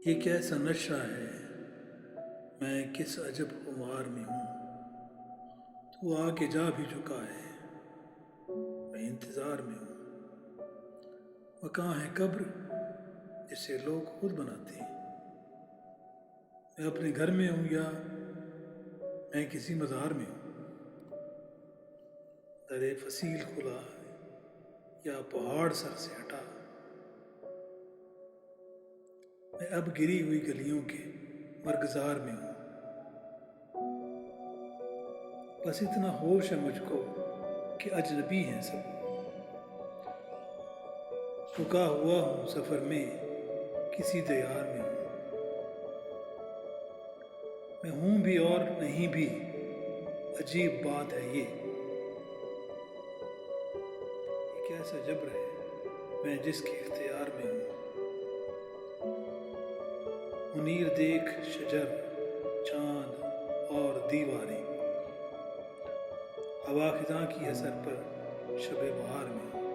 یہ کیسا نشہ ہے، میں کس عجب خمار میں ہوں۔ تو آ کے جا بھی چکا ہے، میں انتظار میں ہوں۔ وہ کہاں ہے قبر جسے لوگ خود بناتے ہیں؟ میں اپنے گھر میں ہوں یا میں کسی مزار میں ہوں؟ در فصیل کھلا ہے یا پہاڑ سر سے ہٹا؟ میں اب گری ہوئی گلیوں کے مرگزار میں ہوں۔ بس اتنا ہوش ہے مجھ کو کہ اجنبی ہیں سب، رکا ہوا ہوں سفر میں کسی دیار میں ہوں۔ میں ہوں بھی اور نہیں بھی، عجیب بات ہے یہ کیسا جبر ہے میں جس کے اختیار میں ہوں۔ منیر دیکھ شجر، چاند اور دیواریں، ہوا خزاں کی اثر پر شب بہار میں ہوں۔